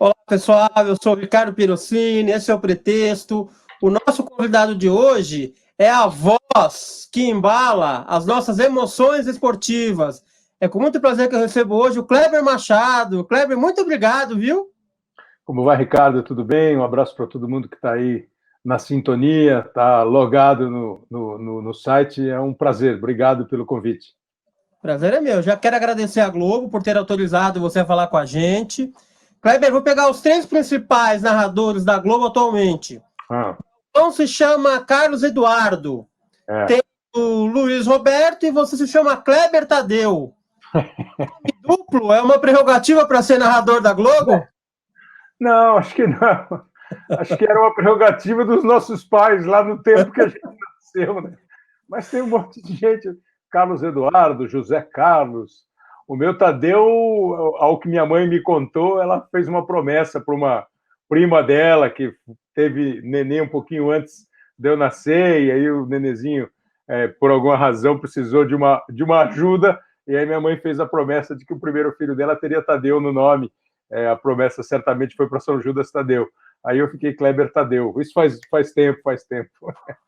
Olá, pessoal, eu sou o Ricardo Pirocini, esse é o Pretexto. O nosso convidado de hoje é a voz que embala as nossas emoções esportivas. É com muito prazer que eu recebo hoje o Kleber Machado. Kleber, muito obrigado, viu? Como vai, Ricardo? Tudo bem? Um abraço para todo mundo que está aí na sintonia, está logado no site. É um prazer. Obrigado pelo convite. Prazer é meu. Já quero agradecer à Globo por ter autorizado você a falar com a gente. Kleber, vou pegar os três principais narradores da Globo atualmente. Um se chama Carlos Eduardo. Tem o Luiz Roberto e você se chama Kleber Tadeu. Duplo é uma prerrogativa para ser narrador da Globo? Não, acho que não. Acho que era uma prerrogativa dos nossos pais lá no tempo que a gente nasceu, né? Mas tem um monte de gente. Carlos Eduardo, José Carlos. O meu Tadeu, ao que minha mãe me contou, ela fez uma promessa para uma prima dela que teve neném um pouquinho antes de eu nascer, e aí o nenenzinho, por alguma razão, precisou de uma ajuda, e aí minha mãe fez a promessa de que o primeiro filho dela teria Tadeu no nome. A promessa certamente foi para São Judas Tadeu. Aí eu fiquei Kleber Tadeu. Isso faz tempo.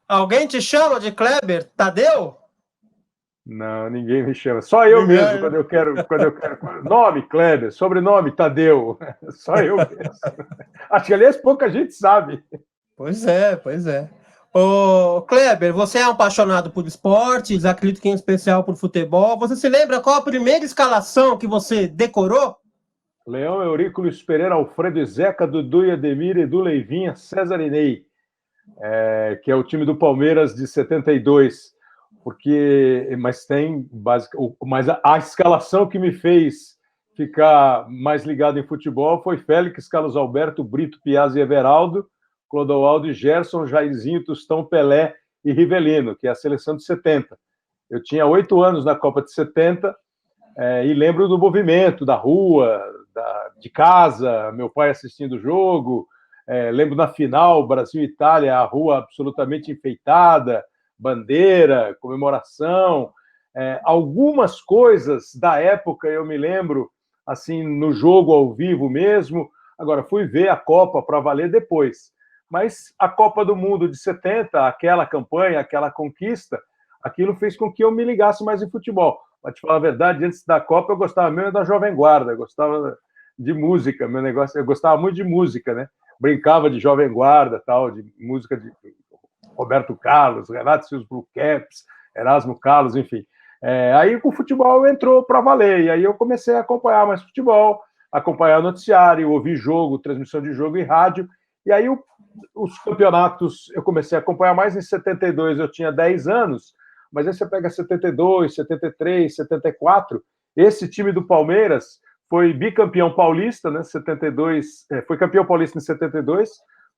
Alguém te chama de Kleber Tadeu? Não, ninguém me chama. Só eu mesmo, quando eu quero. Nome, Kleber. Sobrenome, Tadeu. Só eu mesmo. Acho que, aliás, pouca gente sabe. Pois é. Ô, Kleber, você é um apaixonado por esportes, acredito que em especial por futebol. Você se lembra qual a primeira escalação que você decorou? Leão, Eurico, Luiz Pereira, Alfredo e Zeca, Dudu e Ademir, Edu Leivinha, César e Ney, que é o time do Palmeiras de 72. Mas a escalação que me fez ficar mais ligado em futebol foi Félix, Carlos Alberto, Brito, Piazza e Everaldo, Clodoaldo e Gerson, Jairzinho, Tostão, Pelé e Rivelino, que é a seleção de 70. Eu tinha 8 anos na Copa de 70 e lembro do movimento, da rua, de casa, meu pai assistindo o jogo. Lembro na final, Brasil e Itália, a rua absolutamente enfeitada, bandeira, comemoração. Algumas coisas da época eu me lembro, assim, no jogo ao vivo mesmo. Agora, fui ver a Copa para valer depois. Mas a Copa do Mundo de 70, aquela campanha, aquela conquista, aquilo fez com que eu me ligasse mais em futebol. Para te falar a verdade, antes da Copa eu gostava mesmo da Jovem Guarda, eu gostava de música, meu negócio, eu gostava muito de música, né? Brincava de Jovem Guarda, tal, de música de Roberto Carlos, Renato Seus Blue Caps, Erasmo Carlos, enfim. Aí o futebol entrou para valer, e aí eu comecei a acompanhar mais futebol, acompanhar noticiário, ouvir jogo, transmissão de jogo em rádio, e aí os campeonatos eu comecei a acompanhar mais em 72, eu tinha 10 anos, mas aí você pega 72, 73, 74, esse time do Palmeiras foi bicampeão paulista, né, 72, foi campeão paulista em 72,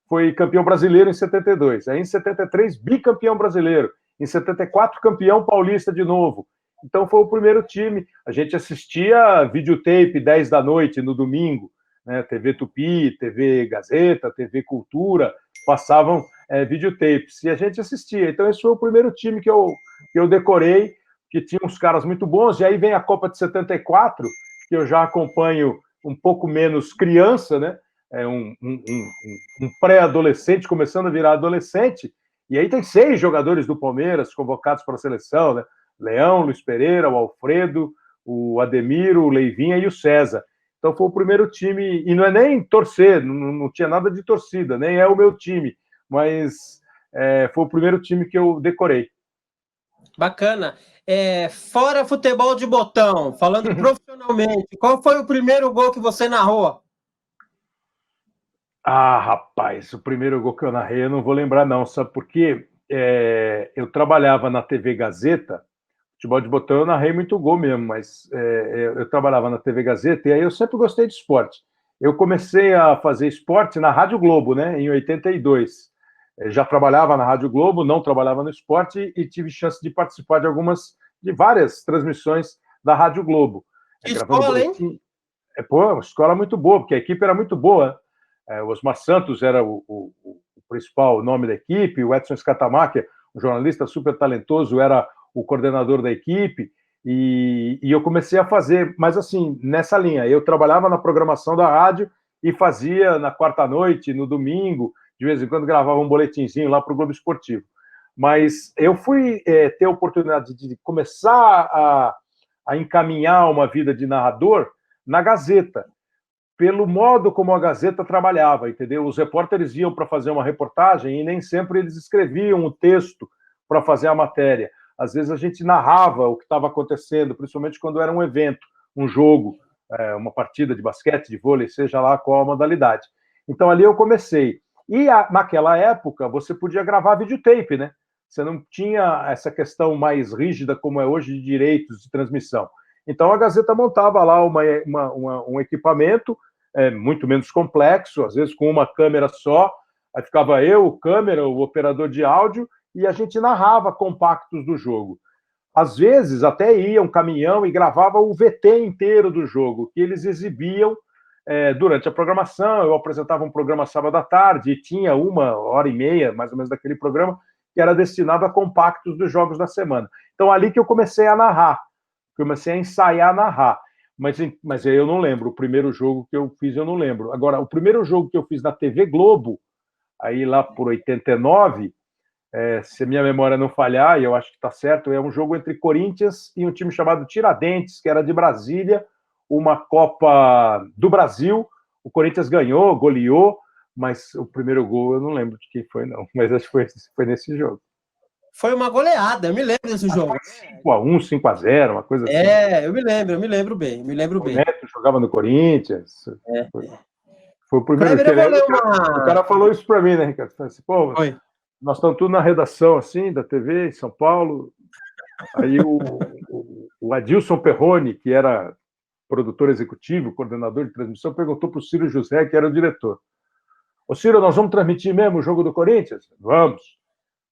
foi campeão brasileiro em 72, aí em 73, bicampeão brasileiro, em 74, campeão paulista de novo. Então foi o primeiro time, a gente assistia videotape 10 da noite no domingo, né, TV Tupi, TV Gazeta, TV Cultura, passavam videotapes, e a gente assistia. Então esse foi o primeiro time que eu decorei, que tinha uns caras muito bons, e aí vem a Copa de 74, que eu já acompanho um pouco menos criança, né? Um pré-adolescente começando a virar adolescente, e aí tem 6 jogadores do Palmeiras convocados para a seleção, né? Leão, Luiz Pereira, o Alfredo, o Ademir, o Leivinha e o César. Então foi o primeiro time, e não é nem torcer, não tinha nada de torcida, nem é o meu time, mas foi o primeiro time que eu decorei. Bacana. Fora futebol de botão, falando profissionalmente, qual foi o primeiro gol que você narrou? Ah, rapaz, o primeiro gol que eu narrei eu não vou lembrar não, sabe por quê? Eu trabalhava na TV Gazeta, futebol de botão eu narrei muito gol mesmo, mas eu trabalhava na TV Gazeta e aí eu sempre gostei de esporte. Eu comecei a fazer esporte na Rádio Globo, né, em 82. Já trabalhava na Rádio Globo, não trabalhava no esporte e tive chance de participar de várias transmissões da Rádio Globo. Escola, hein? Uma escola muito boa, porque a equipe era muito boa. O Osmar Santos era o principal nome da equipe, o Edson Scatamacher, um jornalista super talentoso, era o coordenador da equipe, e eu comecei a fazer, mas assim, nessa linha, eu trabalhava na programação da rádio e fazia na quarta-noite, no domingo, de vez em quando gravava um boletinzinho lá para o Globo Esportivo. Mas eu fui ter a oportunidade de começar a encaminhar uma vida de narrador na Gazeta, pelo modo como a Gazeta trabalhava, entendeu? Os repórteres iam para fazer uma reportagem e nem sempre eles escreviam o texto para fazer a matéria. Às vezes a gente narrava o que estava acontecendo, principalmente quando era um evento, um jogo, uma partida de basquete, de vôlei, seja lá qual a modalidade. Então ali eu comecei. E naquela época você podia gravar videotape, né? Você não tinha essa questão mais rígida como é hoje de direitos de transmissão. Então a Gazeta montava lá um equipamento muito menos complexo, às vezes com uma câmera só, aí ficava eu, o câmera, o operador de áudio, e a gente narrava compactos do jogo. Às vezes até ia um caminhão e gravava o VT inteiro do jogo, que eles exibiam durante a programação. Eu apresentava um programa sábado à tarde e tinha 1h30, mais ou menos, daquele programa, que era destinado a compactos dos jogos da semana. Então, ali que eu comecei a narrar, comecei a ensaiar narrar. Mas eu não lembro. O primeiro jogo que eu fiz, eu não lembro. Agora, o primeiro jogo que eu fiz na TV Globo, aí lá por 89, se a minha memória não falhar, e eu acho que está certo, é um jogo entre Corinthians e um time chamado Tiradentes, que era de Brasília, uma Copa do Brasil. O Corinthians ganhou, goleou, mas o primeiro gol eu não lembro de quem foi, não. Mas acho que foi nesse jogo. Foi uma goleada, eu me lembro desse jogo. 5x1, 5x0, uma coisa assim. Eu me lembro bem. O Neto jogava no Corinthians. Foi o primeiro que o cara falou isso para mim, né, Ricardo? Falei assim, pô, nós estamos tudo na redação, assim, da TV, em São Paulo. Aí o Adilson Perrone, que era produtor executivo, coordenador de transmissão, perguntou para o Ciro José, que era o diretor. Ô, Ciro, nós vamos transmitir mesmo o jogo do Corinthians? Vamos.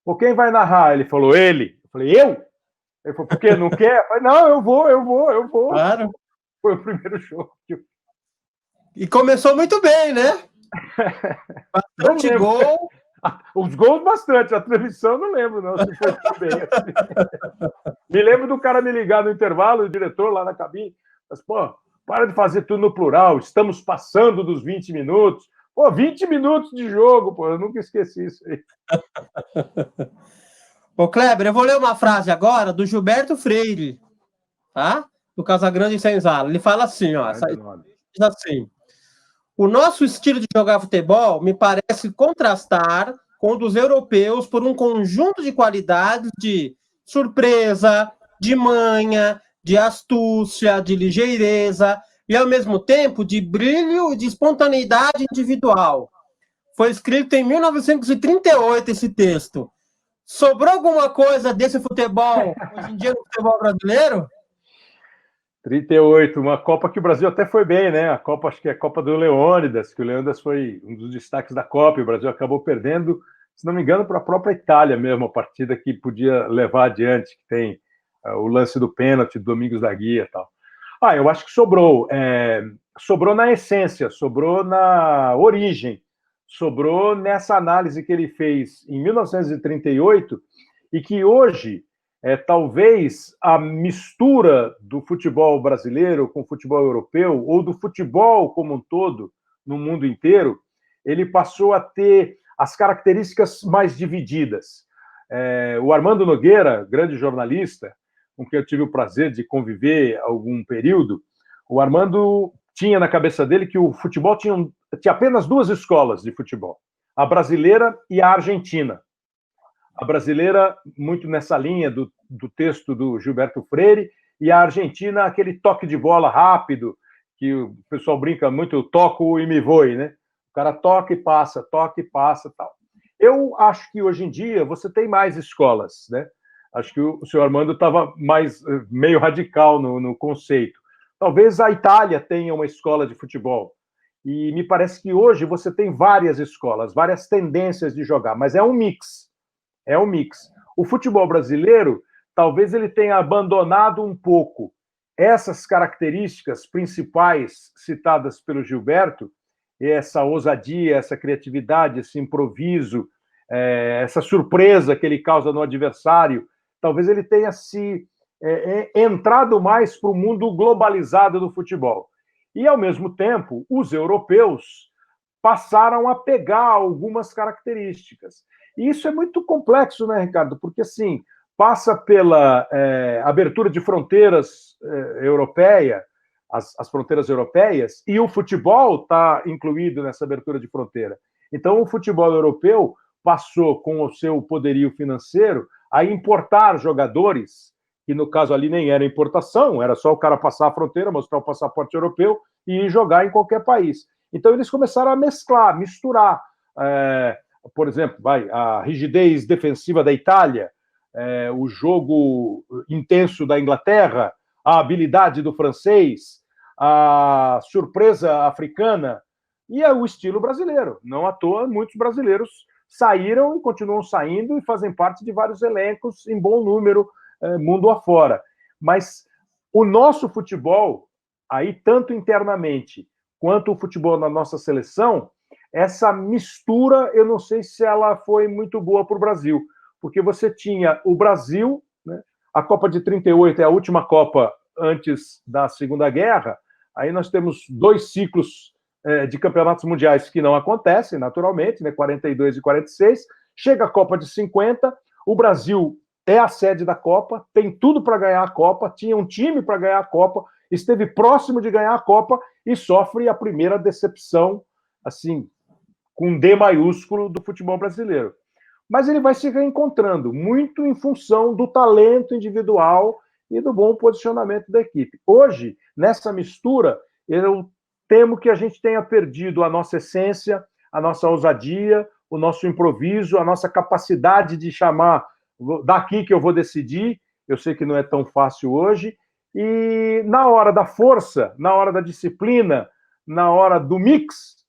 Pô, quem vai narrar? Ele falou, ele. Eu falei, eu? Ele falou, por quê? Não quer? Eu falei, não, eu vou. Claro. Foi o primeiro jogo. E começou muito bem, né? Bastante gol. Os gols bastante, a transmissão eu não lembro, não, se foi tudo bem. Assim. Me lembro do cara me ligar no intervalo, o diretor lá na cabine, mas, pô, para de fazer tudo no plural, estamos passando dos 20 minutos. Pô, 20 minutos de jogo, pô, eu nunca esqueci isso aí. Ô, Kleber, eu vou ler uma frase agora do Gilberto Freire, tá? Do Casagrande Senzala. Ele fala assim, ó, diz assim: o nosso estilo de jogar futebol me parece contrastar com o dos europeus por um conjunto de qualidades de surpresa, de manha, de astúcia, de ligeireza e, ao mesmo tempo, de brilho e de espontaneidade individual. Foi escrito em 1938 esse texto. Sobrou alguma coisa desse futebol hoje em dia no futebol brasileiro? 38, uma Copa que o Brasil até foi bem, né? A Copa, acho que é a Copa do Leônidas, que o Leônidas foi um dos destaques da Copa, e o Brasil acabou perdendo, se não me engano, para a própria Itália mesmo, a partida que podia levar adiante, que tem o lance do pênalti, do Domingos da Guia e tal. Eu acho que sobrou. Sobrou na essência, sobrou na origem, sobrou nessa análise que ele fez em 1938 e que hoje, talvez a mistura do futebol brasileiro com o futebol europeu, ou do futebol como um todo, no mundo inteiro, ele passou a ter as características mais divididas. O Armando Nogueira, grande jornalista, com quem eu tive o prazer de conviver algum período, o Armando tinha na cabeça dele que o futebol tinha apenas duas escolas de futebol, a brasileira e a argentina. A brasileira, muito nessa linha do texto do Gilberto Freire, e a argentina, aquele toque de bola rápido, que o pessoal brinca muito, eu toco e me voe, né? O cara toca e passa, tal. Eu acho que hoje em dia você tem mais escolas, né? Acho que o senhor Armando estava meio radical no conceito. Talvez a Itália tenha uma escola de futebol. E me parece que hoje você tem várias escolas, várias tendências de jogar, mas é um mix. É um mix. O futebol brasileiro, talvez ele tenha abandonado um pouco essas características principais citadas pelo Gilberto, essa ousadia, essa criatividade, esse improviso, essa surpresa que ele causa no adversário. Talvez ele tenha se entrado mais para o mundo globalizado do futebol. E, ao mesmo tempo, os europeus passaram a pegar algumas características. E isso é muito complexo, né, Ricardo? Porque, assim, passa pela abertura de fronteiras europeia, as fronteiras europeias, e o futebol está incluído nessa abertura de fronteira. Então, o futebol europeu passou, com o seu poderio financeiro, a importar jogadores, que no caso ali nem era importação, era só o cara passar a fronteira, mostrar o passaporte europeu e ir jogar em qualquer país. Então, eles começaram a mesclar, misturar. Por exemplo, a rigidez defensiva da Itália, o jogo intenso da Inglaterra, a habilidade do francês, a surpresa africana e o estilo brasileiro. Não à toa, muitos brasileiros saíram e continuam saindo e fazem parte de vários elencos em bom número, mundo afora. Mas o nosso futebol, aí tanto internamente quanto o futebol na nossa seleção, essa mistura, eu não sei se ela foi muito boa para o Brasil, porque você tinha o Brasil, né, a Copa de 38 é a última Copa antes da Segunda Guerra, aí nós temos 2 ciclos de campeonatos mundiais que não acontecem, naturalmente, né, 42 e 46, chega a Copa de 50, o Brasil é a sede da Copa, tem tudo para ganhar a Copa, tinha um time para ganhar a Copa, esteve próximo de ganhar a Copa e sofre a primeira decepção, assim, com D maiúsculo do futebol brasileiro. Mas ele vai se reencontrando, muito em função do talento individual e do bom posicionamento da equipe. Hoje, nessa mistura, eu temo que a gente tenha perdido a nossa essência, a nossa ousadia, o nosso improviso, a nossa capacidade de chamar daqui que eu vou decidir. Eu sei que não é tão fácil hoje. E na hora da força, na hora da disciplina, na hora do mix,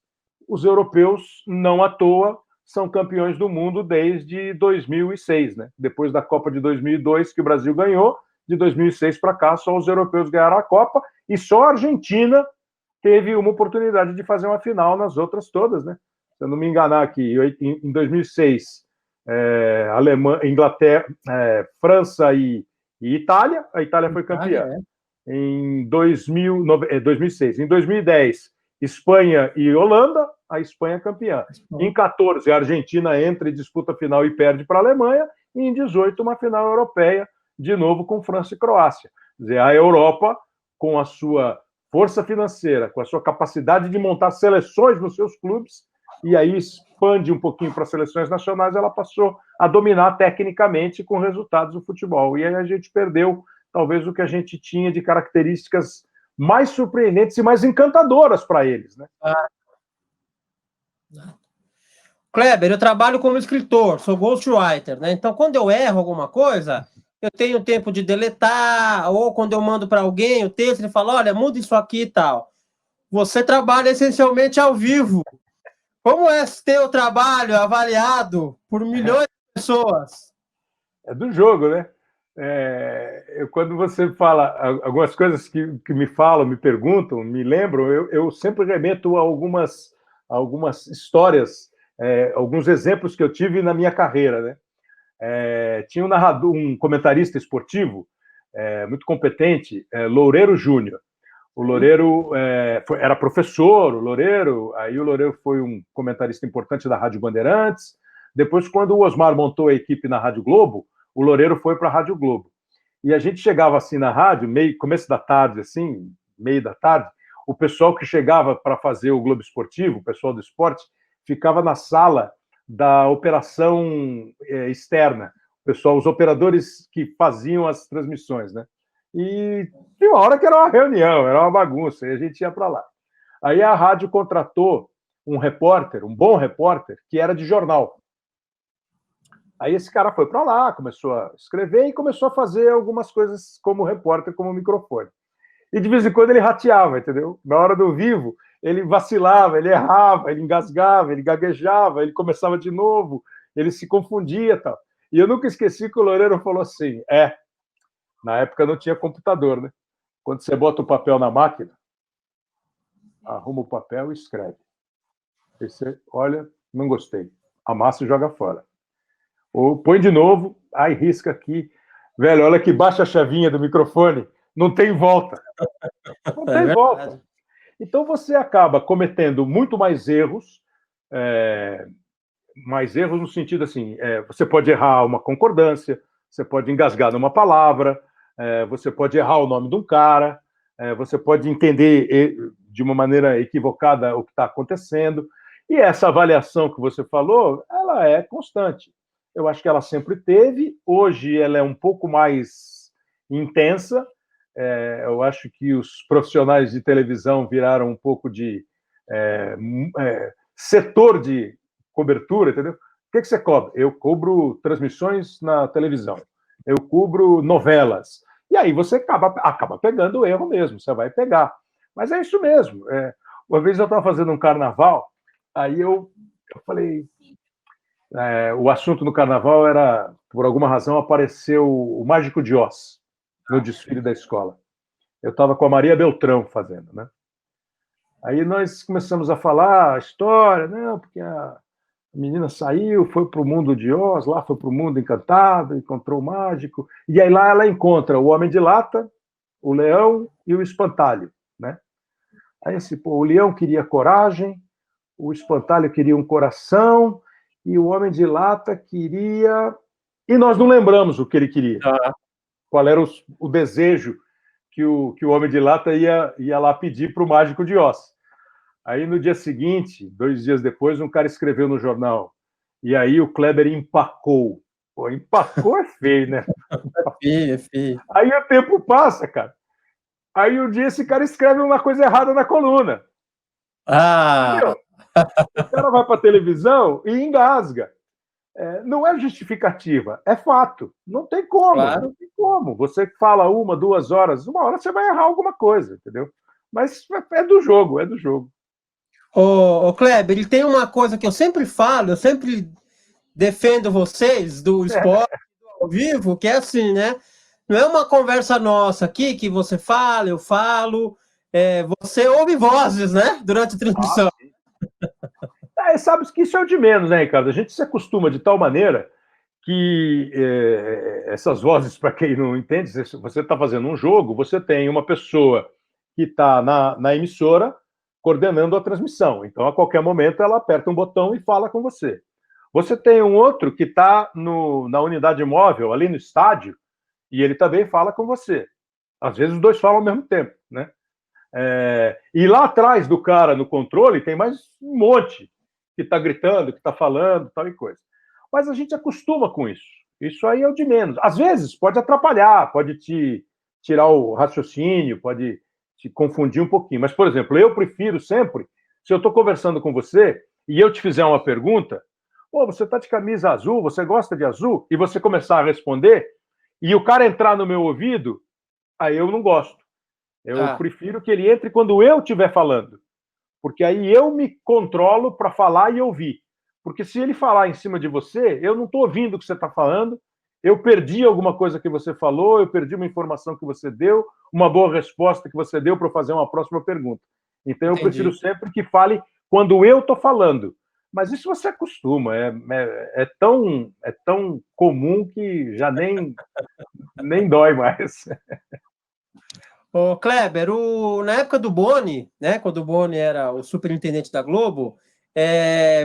os europeus, não à toa, são campeões do mundo desde 2006, né? Depois da Copa de 2002, que o Brasil ganhou, de 2006 para cá, só os europeus ganharam a Copa e só a Argentina teve uma oportunidade de fazer uma final nas outras todas, né? Se eu não me enganar aqui, em 2006, Alemanha, Inglaterra, França e Itália, a Itália foi campeã. Em 2006. Em 2010, Espanha e Holanda, a Espanha campeã. Em 14, a Argentina entra e disputa a final e perde para a Alemanha. E em 18, uma final europeia, de novo com França e Croácia. Quer dizer, a Europa, com a sua força financeira, com a sua capacidade de montar seleções nos seus clubes, e aí expande um pouquinho para as seleções nacionais, ela passou a dominar tecnicamente com resultados do futebol. E aí a gente perdeu, talvez, o que a gente tinha de características mais surpreendentes e mais encantadoras para eles, né? Kleber, eu trabalho como escritor, sou ghostwriter, né? Então, quando eu erro alguma coisa, eu tenho tempo de deletar, ou quando eu mando para alguém o texto, ele fala, olha, muda isso aqui e tal. Você trabalha essencialmente ao vivo. Como é ter o trabalho avaliado por milhões de pessoas? É do jogo, né? Quando você fala algumas coisas que me falam, me perguntam, me lembram, eu sempre remeto a algumas histórias, alguns exemplos que eu tive na minha carreira, né? Tinha um comentarista esportivo muito competente, Loureiro Júnior. O Loureiro era professor, aí o Loureiro foi um comentarista importante da Rádio Bandeirantes. Depois, quando o Osmar montou a equipe na Rádio Globo, o Loureiro foi para a Rádio Globo. E a gente chegava assim na rádio, começo da tarde, assim, meio da tarde, o pessoal que chegava para fazer o Globo Esportivo, o pessoal do esporte, ficava na sala da operação externa. O pessoal, os operadores que faziam as transmissões, né? E tinha uma hora que era uma reunião, era uma bagunça, e a gente ia para lá. Aí a rádio contratou um repórter, um bom repórter, que era de jornal. Aí esse cara foi para lá, começou a escrever e começou a fazer algumas coisas como repórter, como microfone. E de vez em quando ele rateava, entendeu? Na hora do vivo, ele vacilava, ele errava, ele engasgava, ele gaguejava, ele começava de novo, ele se confundia e tal. E eu nunca esqueci que o Loureiro falou assim, na época não tinha computador, né? Quando você bota o papel na máquina, arruma o papel e escreve. Aí você, olha, não gostei. Amassa e joga fora. Ou põe de novo, aí risca aqui. Velho, olha que baixa a chavinha do microfone, não tem volta. Não tem volta. Então você acaba cometendo muito mais erros no sentido assim, você pode errar uma concordância, você pode engasgar numa palavra, você pode errar o nome de um cara, você pode entender de uma maneira equivocada o que está acontecendo. E essa avaliação que você falou, ela é constante. Eu acho que ela sempre teve, hoje ela é um pouco mais intensa. Eu acho que os profissionais de televisão viraram um pouco de setor de cobertura, entendeu? O que você cobra? Eu cubro transmissões na televisão, eu cubro novelas. E aí você acaba pegando o erro mesmo, você vai pegar. Mas é isso mesmo. Uma vez eu estava fazendo um carnaval, aí eu falei... o assunto no carnaval era, por alguma razão, apareceu o Mágico de Oz no desfile da escola. Eu estava com a Maria Beltrão fazendo, né? Aí nós começamos a falar a história, não, porque a menina saiu, foi para o mundo de Oz, lá foi para o mundo encantado, encontrou o mágico, e aí lá ela encontra o Homem de Lata, o Leão e o Espantalho, né? Aí assim, o Leão queria coragem, o Espantalho queria um coração, e o Homem de Lata queria... E nós não lembramos o que ele queria. Qual era o desejo que o Homem de Lata ia lá pedir para o Mágico de Oz. Aí, no dia seguinte, 2 dias depois, um cara escreveu no jornal. E aí o Kleber empacou. Pô, empacou é feio, né? É feio. Aí o tempo passa, cara. Aí um dia esse cara escreve uma coisa errada na coluna. Entendeu? O cara vai para a televisão e engasga. Não é justificativa, é fato. Não tem como, Claro. não tem como. Você fala 1, 2 horas, uma hora você vai errar alguma coisa, entendeu? Mas é do jogo, é do jogo. Ô, Kleber, ele tem uma coisa que eu sempre falo, eu sempre defendo vocês do esporte ao vivo, que é assim, né? Não é uma conversa nossa aqui que você fala, eu falo, você ouve vozes, né? Durante a transmissão. Sabe que isso é o de menos, né, Ricardo? A gente se acostuma de tal maneira que essas vozes, para quem não entende, se você está fazendo um jogo, você tem uma pessoa que está na emissora coordenando a transmissão. Então, a qualquer momento, ela aperta um botão e fala com você. Você tem um outro que está na unidade móvel, ali no estádio, e ele também fala com você. Às vezes, os dois falam ao mesmo tempo, né? E lá atrás do cara no controle tem mais um monte que está gritando, que está falando, tal e coisa. Mas a gente acostuma com isso. Isso aí é o de menos. Às vezes pode atrapalhar, pode te tirar o raciocínio, pode te confundir um pouquinho. Mas, por exemplo, eu prefiro sempre, se eu estou conversando com você e eu te fizer uma pergunta, você está de camisa azul, você gosta de azul? E você começar a responder, e o cara entrar no meu ouvido, aí eu não gosto. Eu prefiro que ele entre quando eu estiver falando. Porque aí eu me controlo para falar e ouvir. Porque se ele falar em cima de você, eu não estou ouvindo o que você está falando, eu perdi alguma coisa que você falou, eu perdi uma informação que você deu, uma boa resposta que você deu para eu fazer uma próxima pergunta. Então eu prefiro sempre que fale quando eu estou falando. Mas isso você acostuma, é tão comum que já nem dói mais. Ô, Kleber, na época do Boni, né, quando o Boni era o superintendente da Globo,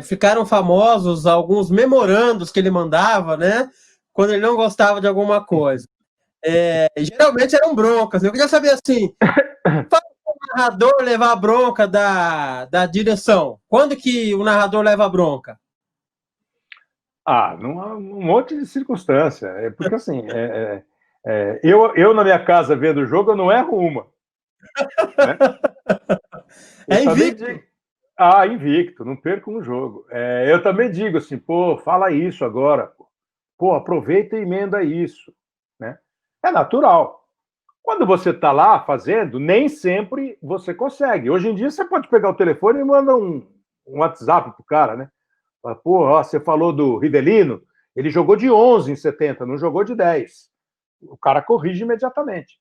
ficaram famosos alguns memorandos que ele mandava, né, quando ele não gostava de alguma coisa. Geralmente eram broncas. Eu queria saber assim, para o narrador levar a bronca da direção, quando que o narrador leva a bronca? Num monte de circunstância. Porque assim, eu na minha casa vendo o jogo, eu não erro uma. Né? Invicto. Invicto, não perco um jogo. Eu também digo assim, fala isso agora. Aproveita e emenda isso. Né? É natural. Quando você está lá fazendo, nem sempre você consegue. Hoje em dia, você pode pegar o telefone e manda um WhatsApp pro cara, né? Você falou do Rivelino, ele jogou de 11 em 70, não jogou de 10. O cara corrige imediatamente.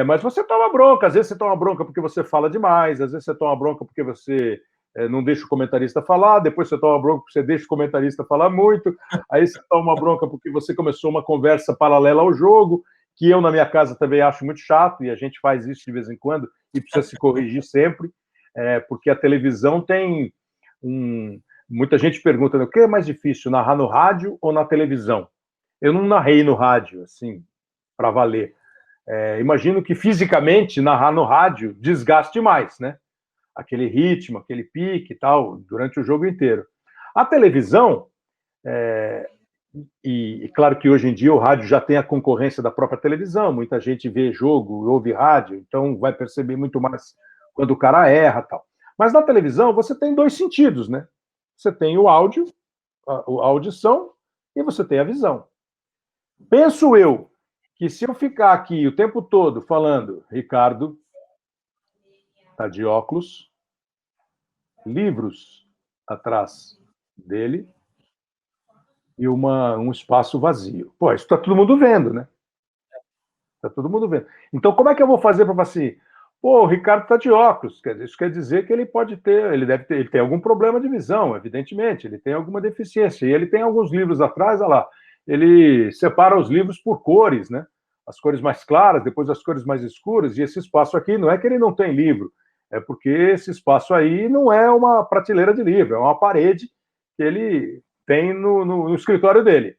Mas você toma bronca, às vezes você toma bronca porque você fala demais, às vezes você toma bronca porque você não deixa o comentarista falar, depois você toma bronca porque você deixa o comentarista falar muito, aí você toma bronca porque você começou uma conversa paralela ao jogo, que eu na minha casa também acho muito chato, e a gente faz isso de vez em quando, e precisa se corrigir sempre, porque a televisão tem muita gente pergunta, o que é mais difícil, narrar no rádio ou na televisão? Eu não narrei no rádio, assim, para valer. Imagino que fisicamente narrar no rádio desgaste mais, né? Aquele ritmo, aquele pique e tal, durante o jogo inteiro. A televisão, e claro que hoje em dia o rádio já tem a concorrência da própria televisão, muita gente vê jogo, ouve rádio, então vai perceber muito mais quando o cara erra e tal. Mas na televisão você tem 2 sentidos, né? Você tem o áudio, a audição, e você tem a visão. Penso eu que se eu ficar aqui o tempo todo falando, Ricardo está de óculos, livros atrás dele e um espaço vazio. Pô, isso está todo mundo vendo, né? Está todo mundo vendo. Então, como é que eu vou fazer para falar assim? Pô, o Ricardo está de óculos. Isso quer dizer que ele pode ter, ele tem algum problema de visão, evidentemente, ele tem alguma deficiência. E ele tem alguns livros atrás, olha lá, ele separa os livros por cores, né? As cores mais claras, depois as cores mais escuras, e esse espaço aqui não é que ele não tem livro, é porque esse espaço aí não é uma prateleira de livro, é uma parede que ele tem no escritório dele.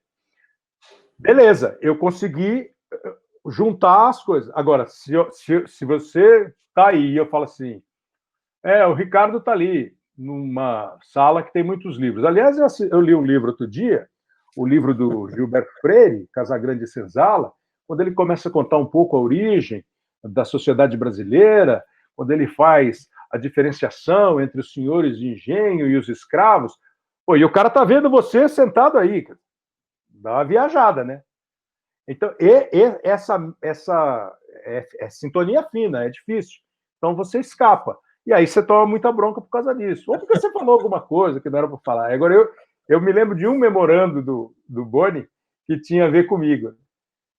Beleza, eu consegui juntar as coisas. Agora, se você está aí e eu falo assim, o Ricardo está ali, numa sala que tem muitos livros. Aliás, eu li um livro outro dia, o livro do Gilberto Freire, Casagrande e Senzala, quando ele começa a contar um pouco a origem da sociedade brasileira, quando ele faz a diferenciação entre os senhores de engenho e os escravos. Pô, e o cara tá vendo você sentado aí, dá uma viajada, né? Então, essa é sintonia fina, é difícil. Então, você escapa. E aí você toma muita bronca por causa disso. Ou porque você falou alguma coisa que não era para falar. Agora, eu me lembro de um memorando do Boni que tinha a ver comigo.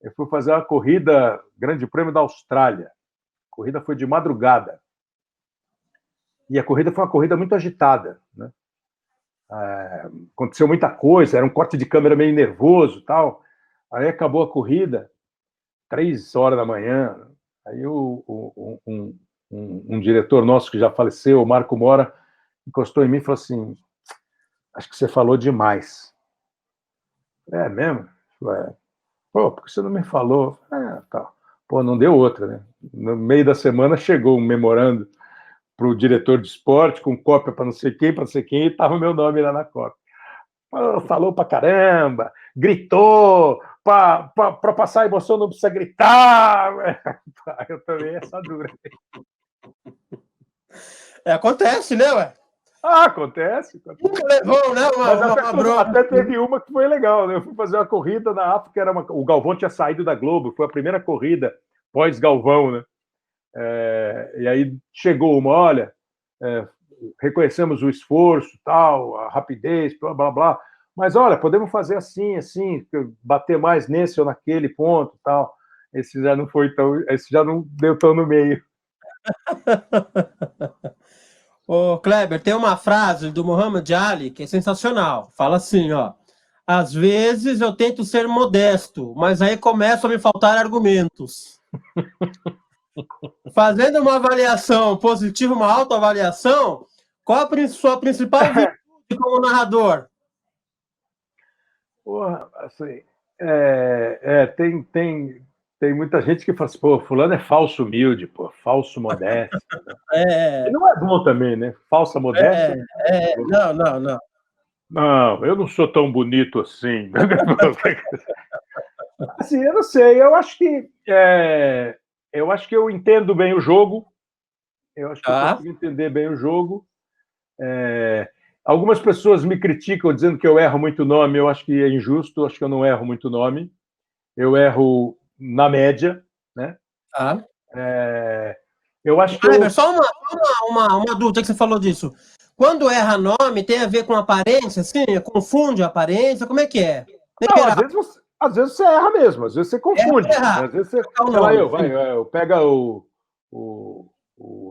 Eu fui fazer uma corrida, Grande Prêmio da Austrália. A corrida foi de madrugada. E a corrida foi uma corrida muito agitada, né? Aconteceu muita coisa, era um corte de câmera meio nervoso e tal. Aí acabou a corrida, 3h da manhã. Aí um diretor nosso que já faleceu, o Marco Mora, encostou em mim e falou assim, acho que você falou demais. É mesmo? Pô, por que você não me falou? Tá. Pô, não deu outra, né? No meio da semana chegou um memorando para o diretor de esporte, com cópia para não sei quem, e estava o meu nome lá na cópia. Pô, falou pra caramba, gritou, para passar a emoção não precisa gritar. Eu também, essa dura. Acontece, né, ué? Acontece. Levou, né? Até teve uma que foi legal, né? Eu fui fazer uma corrida na África, o Galvão tinha saído da Globo, foi a primeira corrida pós-Galvão, né? E aí chegou uma, olha, reconhecemos o esforço, tal, a rapidez, blá, blá, blá, mas olha, podemos fazer assim, bater mais nesse ou naquele ponto, tal. Esse já não deu tão no meio. Ô, Kleber, tem uma frase do Muhammad Ali que é sensacional. Fala assim, ó. Às vezes eu tento ser modesto, mas aí começam a me faltar argumentos. Fazendo uma avaliação positiva, uma autoavaliação, qual a sua principal virtude como narrador? Porra, assim, tem muita gente que fala assim, pô, fulano é falso humilde, pô, falso modesto. E não é bom também, né? Falsa modéstia. Não. Não, eu não sou tão bonito assim. Assim, eu não sei, eu acho que eu entendo bem o jogo, eu acho que eu consigo entender bem o jogo. Algumas pessoas me criticam dizendo que eu erro muito nome, eu acho que é injusto, eu acho que eu não erro muito nome, eu erro na média, né? Eu acho que Só uma dúvida que você falou disso. Quando erra nome, tem a ver com aparência, assim? Confunde a aparência? Como é que é? Não, às vezes você erra mesmo, às vezes você confunde. Às vezes você... Pega o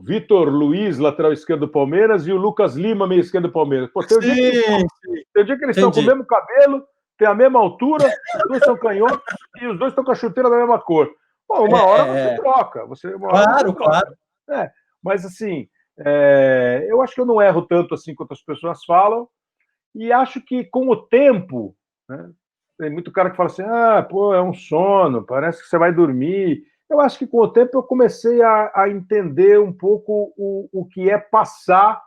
Vitor Luiz, lateral esquerdo do Palmeiras, e o Lucas Lima, meio esquerdo do Palmeiras. Pô, tem um dia que eles estão com o mesmo cabelo, tem a mesma altura, os dois são canhotos e os dois estão com a chuteira da mesma cor. Pô, uma hora você troca. Claro. Mas, assim, eu acho que eu não erro tanto assim quanto as pessoas falam, e acho que com o tempo, né, tem muito cara que fala assim, pô, é um sono, parece que você vai dormir. Eu acho que com o tempo eu comecei a entender um pouco o que é passar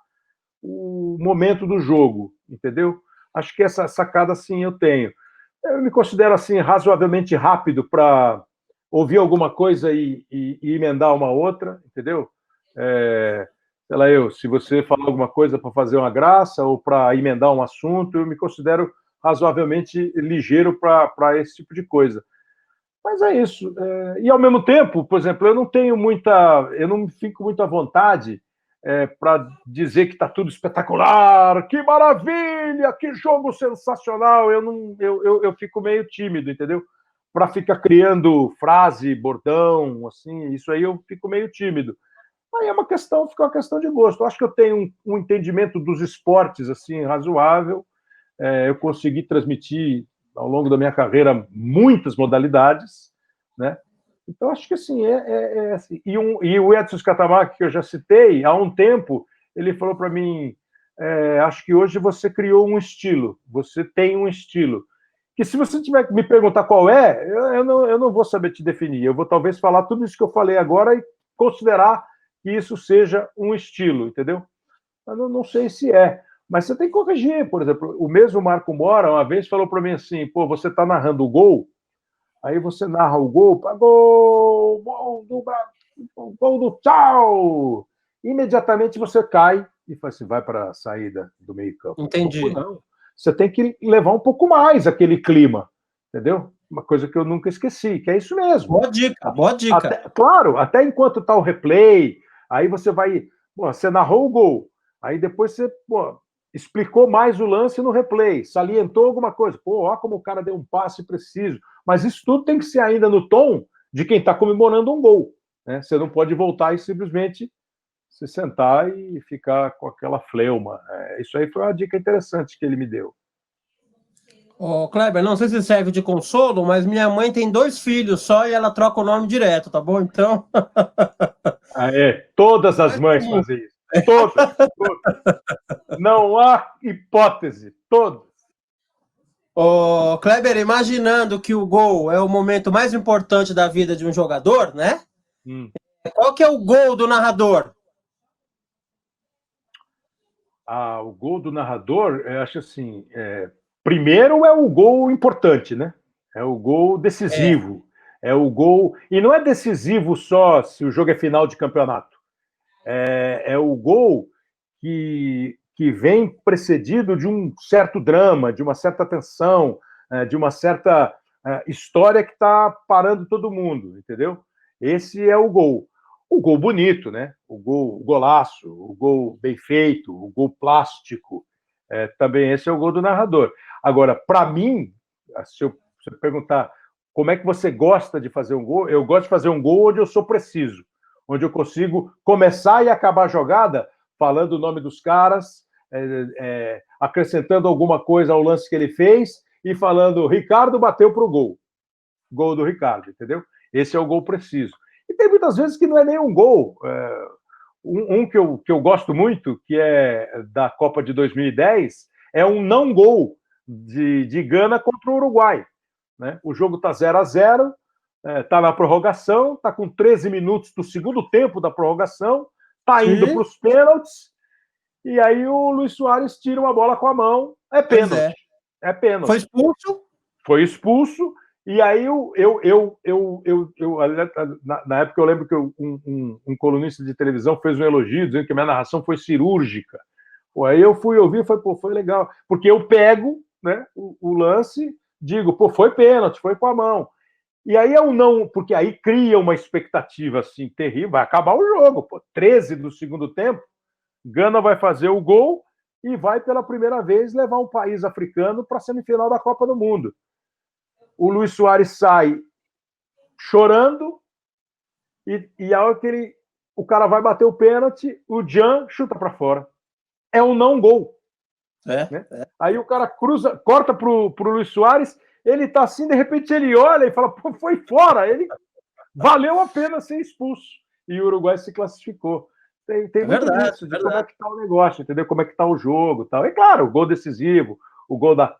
o momento do jogo, entendeu? Acho que essa sacada, sim, eu tenho. Eu me considero, assim, razoavelmente rápido para ouvir alguma coisa e emendar uma outra, entendeu? Sei lá, se você falar alguma coisa para fazer uma graça ou para emendar um assunto, eu me considero razoavelmente ligeiro para esse tipo de coisa. Mas é isso. E, ao mesmo tempo, por exemplo, eu não fico muito à vontade para dizer que está tudo espetacular, que maravilha, que jogo sensacional. Eu fico meio tímido, entendeu? Para ficar criando frase, bordão, assim, isso aí eu fico meio tímido. Aí fica uma questão de gosto. Eu acho que eu tenho um entendimento dos esportes assim razoável. Eu consegui transmitir ao longo da minha carreira muitas modalidades, né? Então acho que assim assim. E o Edson Scatamaca, que eu já citei, há um tempo ele falou para mim: acho que hoje você criou um estilo, você tem um estilo. Que se você tiver que me perguntar qual eu não vou saber te definir. Eu vou talvez falar tudo isso que eu falei agora e considerar que isso seja um estilo, entendeu? Eu não sei se é. Mas você tem que corrigir. Por exemplo, o mesmo Marco Mora, uma vez, falou para mim assim: pô, você está narrando o gol, aí você narra o gol, gol do tchau! Imediatamente você cai e fala assim, vai para a saída do meio-campo. Entendi. Não. Você tem que levar um pouco mais aquele clima, entendeu? Uma coisa que eu nunca esqueci, que é isso mesmo. Boa dica, boa dica. Claro, até enquanto está o replay, aí você vai. Você narrou o gol, aí depois você explicou mais o lance no replay, salientou alguma coisa. Olha como o cara deu um passe preciso. Mas isso tudo tem que ser ainda no tom de quem está comemorando um gol. Né? Você não pode voltar e simplesmente se sentar e ficar com aquela fleuma. Isso aí foi uma dica interessante que ele me deu. Kleber, não sei se serve de consolo, mas minha mãe tem 2 filhos só e ela troca o nome direto, tá bom? Então. Todas as mães fazem isso. Todas. Não há hipótese. Todas. Kleber, imaginando que o gol é o momento mais importante da vida de um jogador, né? Qual que é o gol do narrador? O gol do narrador, eu acho assim, primeiro é o gol importante, né? É o gol decisivo. É o gol... E não é decisivo só se o jogo é final de campeonato. É o gol que vem precedido de um certo drama, de uma certa tensão, de uma certa história que está parando todo mundo, entendeu? Esse é o gol. O gol bonito, né? O golaço, o gol bem feito, o gol plástico. Também esse é o gol do narrador. Agora, para mim, se eu perguntar como é que você gosta de fazer um gol, eu gosto de fazer um gol onde eu sou preciso, onde eu consigo começar e acabar a jogada falando o nome dos caras, acrescentando alguma coisa ao lance que ele fez e falando, Ricardo bateu para o gol. Gol do Ricardo, entendeu? Esse é o gol preciso. E tem muitas vezes que não é nem um gol. Que eu gosto muito, que é da Copa de 2010, é um não gol de Gana contra o Uruguai. Né? O jogo está 0-0, está na prorrogação, está com 13 minutos do segundo tempo da prorrogação, está indo para os pênaltis, e aí o Luis Soares tira uma bola com a mão, é pênalti. É pênalti. Foi expulso? Foi expulso. E aí na época eu lembro que um colunista de televisão fez um elogio dizendo que a minha narração foi cirúrgica. Aí eu fui ouvir e falei, foi legal. Porque eu pego, né, o lance, digo, foi pênalti, foi com a mão. E aí eu não, porque aí cria uma expectativa assim terrível, vai acabar o jogo, 13 do segundo tempo, Gana vai fazer o gol e vai pela primeira vez levar um país africano para a semifinal da Copa do Mundo. O Luis Soares sai chorando e a hora que o cara vai bater o pênalti, o Jean chuta para fora. É um não gol. Né? Aí o cara corta pro Luis Soares, ele tá assim, de repente ele olha e fala, foi fora, ele valeu a pena ser expulso. e o Uruguai se classificou. Tem muito isso, de como é que está o negócio, entendeu? Como é que está o jogo e tal. E claro, o gol decisivo, o gol da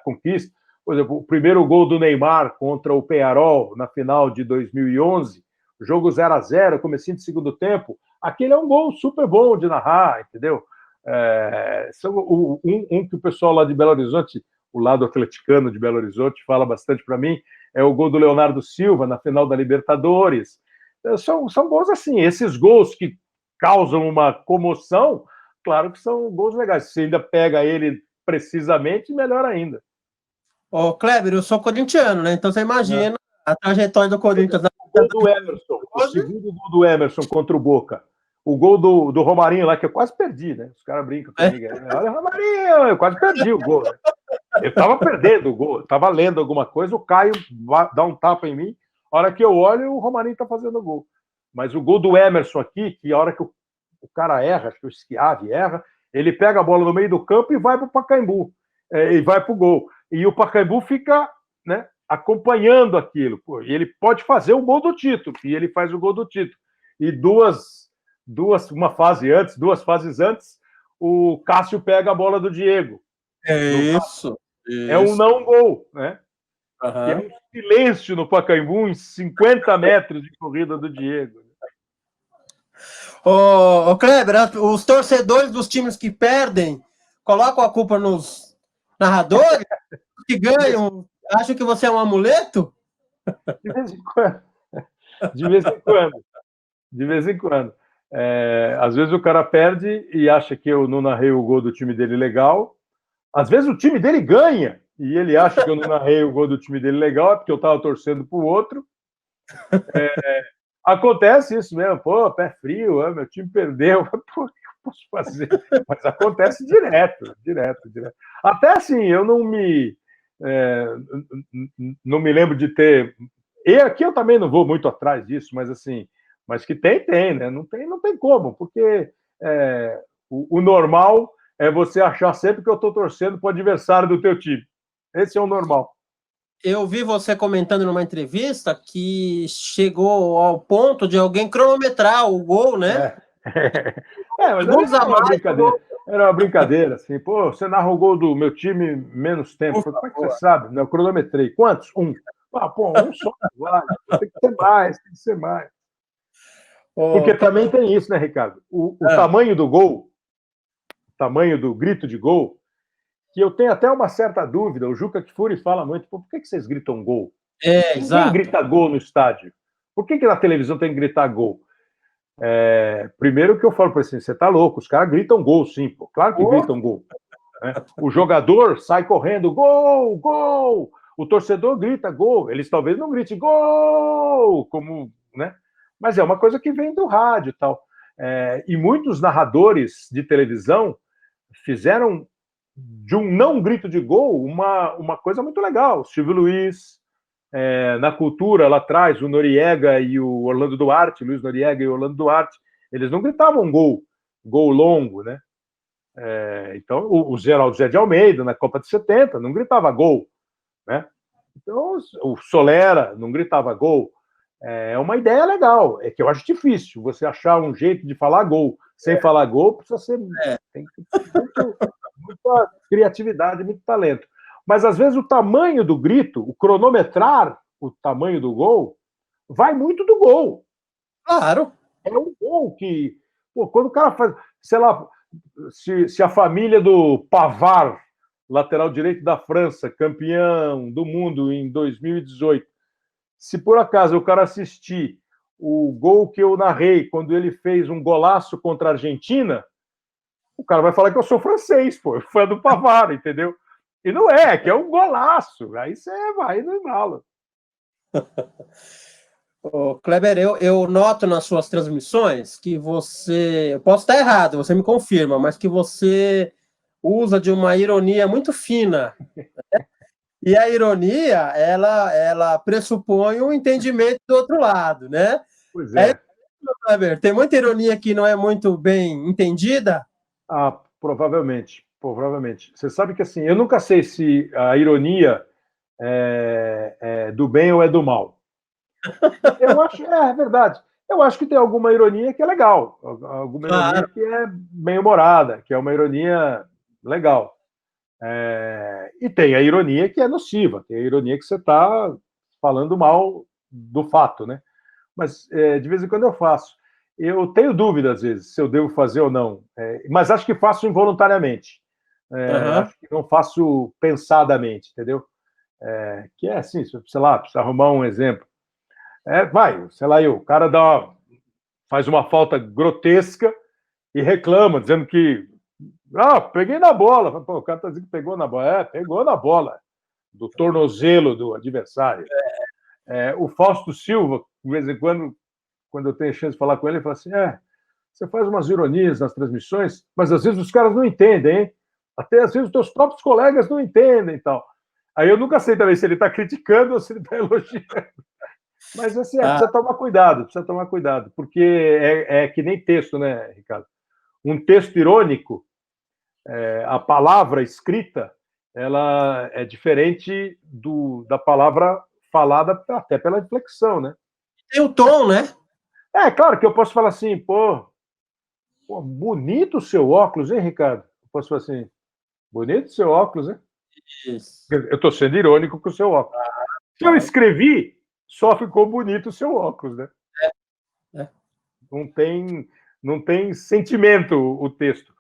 conquista. Por exemplo, o primeiro gol do Neymar contra o Peñarol na final de 2011, jogo 0-0, comecinho de segundo tempo, aquele é um gol super bom de narrar, entendeu? Que o pessoal lá de Belo Horizonte, o lado atleticano de Belo Horizonte, fala bastante para mim, é o gol do Leonardo Silva na final da Libertadores. São gols assim, esses gols que causam uma comoção, claro que são gols legais. Se ainda pega ele precisamente, melhor ainda. Ô, Kleber, eu sou corintiano, né? Então você imagina a trajetória do Corinthians. O gol do Emerson, o segundo gol do Emerson contra o Boca. O gol do Romarinho lá, que eu quase perdi, né? Os caras brincam comigo. Olha, Romarinho, eu quase perdi o gol. Né? Eu estava perdendo o gol, estava lendo alguma coisa, o Caio dá um tapa em mim. A hora que eu olho, o Romarinho está fazendo o gol. Mas o gol do Emerson aqui, que a hora que o cara erra, acho que o Schiavi erra, ele pega a bola no meio do campo e vai para o Pacaembu. E vai para o gol. E o Pacaembu fica, né, acompanhando aquilo. Pô, e ele pode fazer o gol do título. E ele faz o gol do título. E duas fases antes, o Cássio pega a bola do Diego. Isso. É um não gol, né? Uhum. É um silêncio no Pacaembu em 50 metros de corrida do Diego. Ô, Kleber, os torcedores dos times que perdem colocam a culpa nos narradores que ganham. Acham que você é um amuleto? De vez em quando. De vez em quando. De vez em quando. Às vezes o cara perde e acha que eu não narrei o gol do time dele legal. Às vezes o time dele ganha e ele acha que eu não narrei o gol do time dele legal, é porque eu estava torcendo para o outro. Acontece isso mesmo. Pô, pé frio, meu time perdeu. Pô, o que eu posso fazer? Mas acontece direto. Até assim, eu não me lembro de ter... E aqui eu também não vou muito atrás disso, mas assim... Mas que tem, né? Não tem como, porque o normal é você achar sempre que eu estou torcendo para o adversário do teu time. Esse é o normal. Eu vi você comentando numa entrevista que chegou ao ponto de alguém cronometrar o gol, né? Mas era uma brincadeira. Era uma brincadeira, assim. Pô, você narra o gol do meu time menos tempo. Como é que você sabe? Eu cronometrei. Quantos? Um. Um só. Tem que ser mais. Porque também tem isso, né, Ricardo? O tamanho do gol, o tamanho do grito de gol, que eu tenho até uma certa dúvida. O Juca Kfouri fala muito, por que vocês gritam gol? Ninguém grita gol no estádio. Por que na televisão tem que gritar gol? Primeiro que eu falo para assim, você tá louco, os caras gritam gol, sim. Pô. Claro que gritam gol. Né? O jogador sai correndo, gol, gol. O torcedor grita gol. Eles talvez não gritem gol, como, né? Mas é uma coisa que vem do rádio e tal. E muitos narradores de televisão fizeram de um não grito de gol uma coisa muito legal. O Silvio Luiz, na cultura lá atrás, o Noriega e o Orlando Duarte, Luiz Noriega e o Orlando Duarte, eles não gritavam gol longo, né? Então, o Geraldo Zé de Almeida, na Copa de 70, não gritava gol, né? Então, o Solera não gritava gol. É uma ideia legal, é que eu acho difícil você achar um jeito de falar gol. Sem falar gol, precisa ser... Tem que ter muita criatividade, muito talento. Mas, às vezes, o tamanho do grito, o cronometrar o tamanho do gol, vai muito do gol. Claro. É um gol que... Pô, quando o cara faz... Sei lá, se a família do Pavard, lateral direito da França, campeão do mundo em 2018, se por acaso o cara assistir o gol que eu narrei quando ele fez um golaço contra a Argentina, o cara vai falar que eu sou francês, pô, fã do Pavard, entendeu? E não é, que é um golaço. Aí você vai no embalo. Kleber, eu noto nas suas transmissões que você... Eu posso estar errado, você me confirma, mas que você usa de uma ironia muito fina. E a ironia, ela pressupõe um entendimento do outro lado, né? Pois é. Kleber, tem muita ironia que não é muito bem entendida? Provavelmente. Você sabe que, assim, eu nunca sei se a ironia é do bem ou é do mal. Eu acho, é verdade. Eu acho que tem alguma ironia que é legal, alguma ironia que é bem-humorada, que é uma ironia legal. E tem a ironia que é nociva, tem a ironia que você está falando mal do fato, né? Mas de vez em quando eu faço. Eu tenho dúvida, às vezes, se eu devo fazer ou não, mas acho que faço involuntariamente. Acho que não faço pensadamente, entendeu? Que é assim, sei lá, precisa arrumar um exemplo. Sei lá, o cara faz uma falta grotesca e reclama, dizendo que peguei na bola. Pô, o cara está dizendo que pegou na bola. Pegou na bola, do tornozelo do adversário. O Fausto Silva, de vez em quando eu tenho chance de falar com ele, ele fala assim, você faz umas ironias nas transmissões, mas às vezes os caras não entendem, hein? Até às vezes os teus próprios colegas não entendem e tal. Aí eu nunca sei também se ele está criticando ou se ele está elogiando. Mas assim, precisa tomar cuidado, porque é que nem texto, né, Ricardo? Um texto irônico, a palavra escrita, ela é diferente da palavra falada até pela inflexão, né? Tem o tom, né? Claro que eu posso falar assim, pô, bonito o seu óculos, hein, Ricardo? Eu posso falar assim, bonito o seu óculos, hein? Isso. Eu estou sendo irônico com o seu óculos. Se eu escrevi, só ficou bonito o seu óculos, né? Não tem sentimento o texto.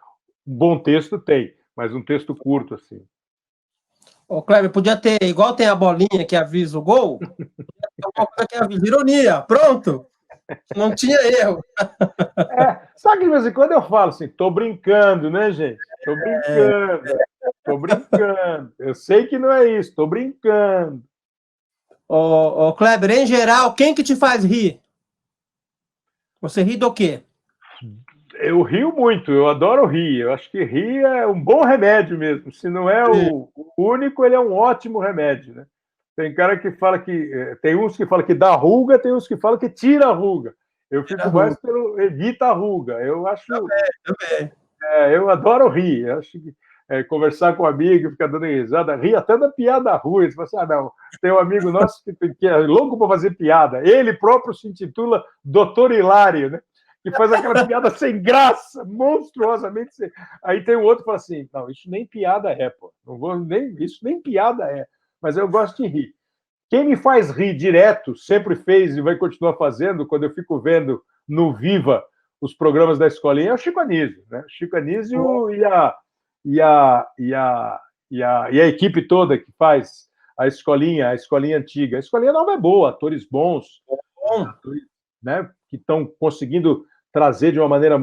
Bom texto tem, mas um texto curto, assim. Ô, Kleber, podia ter, igual tem a bolinha que avisa o gol, uma coisa que avisa ironia, pronto. Não tinha erro. Sabe que de vez em quando eu falo assim, tô brincando, né, gente? Tô brincando. Eu sei que não é isso, tô brincando. Ô, Kleber, em geral, quem que te faz rir? Você ri do quê? Eu rio muito, eu adoro rir. Eu acho que rir é um bom remédio mesmo. Se não é o único, ele é um ótimo remédio, né? Tem cara que fala que... Tem uns que falam que dá ruga, tem uns que falam que tira a ruga. Eu fico mais pelo evita a ruga. Eu acho... Também. Eu adoro rir. Eu acho que conversar com um amigo, ficar dando risada, rir até da piada ruim. Você fala assim, não, tem um amigo nosso que é louco para fazer piada. Ele próprio se intitula Doutor Hilário, né? Que faz aquela piada sem graça, monstruosamente. Aí tem um outro que fala assim, não, isso nem piada é, pô. Não vou isso nem piada é. Mas eu gosto de rir. Quem me faz rir direto, sempre fez e vai continuar fazendo, quando eu fico vendo no Viva os programas da escolinha, é o Chico Anísio, né? O Chico Anísio e a equipe toda que faz a escolinha antiga. A escolinha nova é boa, atores bons, atores, né, que estão conseguindo trazer de uma maneira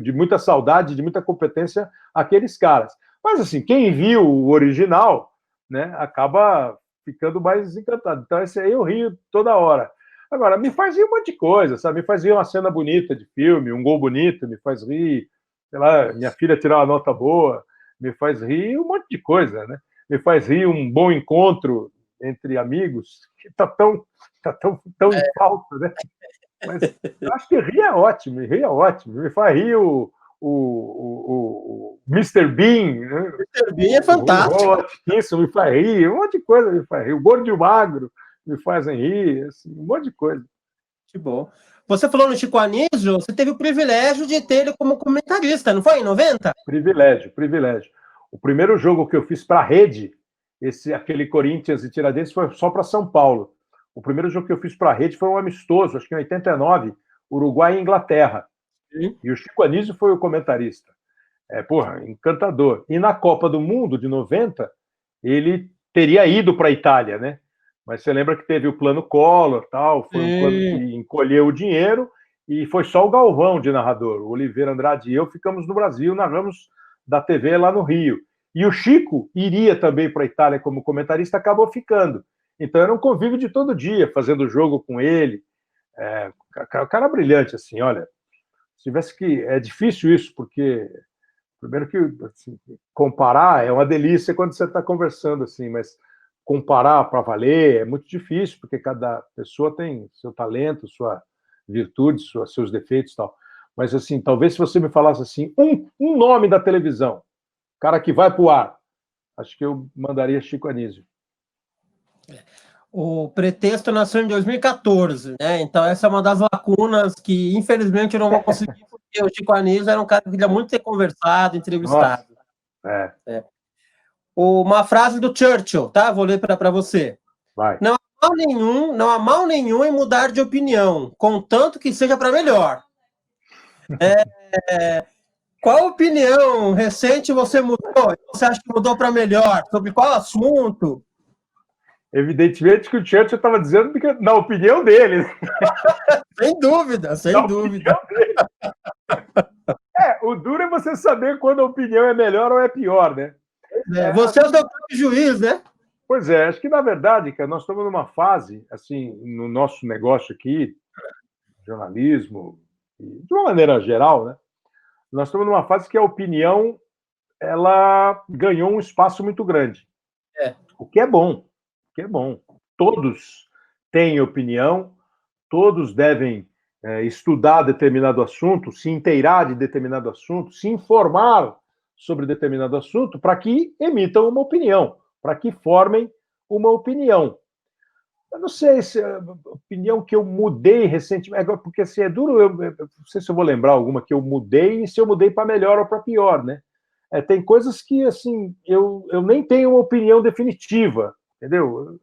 de muita saudade, de muita competência aqueles caras. Mas assim, quem viu o original, né, acaba ficando mais encantado. Então esse aí eu rio toda hora. Agora, me faz rir um monte de coisa, sabe? Me faz rir uma cena bonita de filme, um gol bonito, me faz rir, sei lá, minha filha tirar uma nota boa, me faz rir um monte de coisa, né? Me faz rir um bom encontro entre amigos, que tá tão em falta, né? Mas eu acho que rir é ótimo, me faz rir o Mr. Bean, né? Mr. Bean é fantástico. Isso me faz rir, um monte de coisa me faz rir. O Gordo e o Magro me fazem rir, assim, um monte de coisa. Que bom. Você falou no Chico Anísio, você teve o privilégio de ter ele como comentarista, não foi? Em 90? Privilégio. O primeiro jogo que eu fiz para a Rede, aquele Corinthians e Tiradentes, foi só para São Paulo. O primeiro jogo que eu fiz para a Rede foi um amistoso, acho que em 89, Uruguai e Inglaterra. Sim. E o Chico Anísio foi o comentarista. Encantador. E na Copa do Mundo, de 90, ele teria ido para a Itália, né? Mas você lembra que teve o plano Collor, tal, foi um plano que encolheu o dinheiro, e foi só o Galvão de narrador. O Oliveira Andrade e eu ficamos no Brasil, narramos da TV lá no Rio. E o Chico iria também para a Itália como comentarista, acabou ficando. Então era um convívio de todo dia, fazendo jogo com ele. O cara brilhante, assim, olha. Se tivesse que... É difícil isso, porque... Primeiro que assim, comparar é uma delícia quando você está conversando, assim, mas comparar para valer é muito difícil, porque cada pessoa tem seu talento, sua virtude, seus defeitos e tal. Mas, assim, talvez se você me falasse assim, um nome da televisão, cara que vai para o ar, acho que eu mandaria Chico Anísio. O Pretexto nasceu em 2014, né? Então essa é uma das lacunas que, infelizmente, eu não vou conseguir, porque o Chico Anísio era um cara que queria muito ter conversado, entrevistado. Uma frase do Churchill, tá? Vou ler para você. Vai. Não há mal nenhum em mudar de opinião, contanto que seja para melhor. Qual opinião recente você mudou? Você acha que mudou para melhor? Sobre qual assunto? Evidentemente que o Churchill estava dizendo que, na opinião dele. Sem dúvida, sem dúvida. O duro é você saber quando a opinião é melhor ou é pior, né? Você é o seu próprio juiz, né? Pois é, acho que, na verdade, cara, nós estamos numa fase, assim, no nosso negócio aqui, jornalismo, de uma maneira geral, né? Nós estamos numa fase que a opinião, ela ganhou um espaço muito grande. O que é bom, Todos têm opinião, todos devem estudar determinado assunto, se inteirar de determinado assunto, se informar sobre determinado assunto, para que emitam uma opinião, para que formem uma opinião. Eu não sei se a opinião que eu mudei recentemente, porque assim, é duro, eu não sei se eu vou lembrar alguma que eu mudei e se eu mudei para melhor ou para pior, né? Tem coisas que, assim, eu nem tenho uma opinião definitiva, entendeu?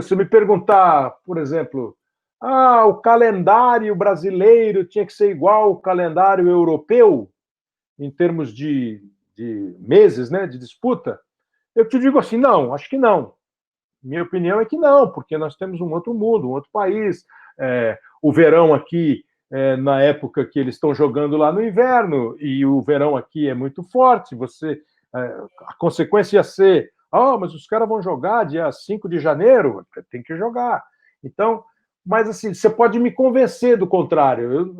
Se eu me perguntar, por exemplo, o calendário brasileiro tinha que ser igual ao calendário europeu, em termos de meses, né, de disputa, eu te digo assim, não, acho que não. Minha opinião é que não, porque nós temos um outro mundo, um outro país. O verão aqui, na época que eles estão jogando lá no inverno, e o verão aqui é muito forte, a consequência ia ser, mas os caras vão jogar dia 5 de janeiro, tem que jogar. Então, mas assim, você pode me convencer do contrário.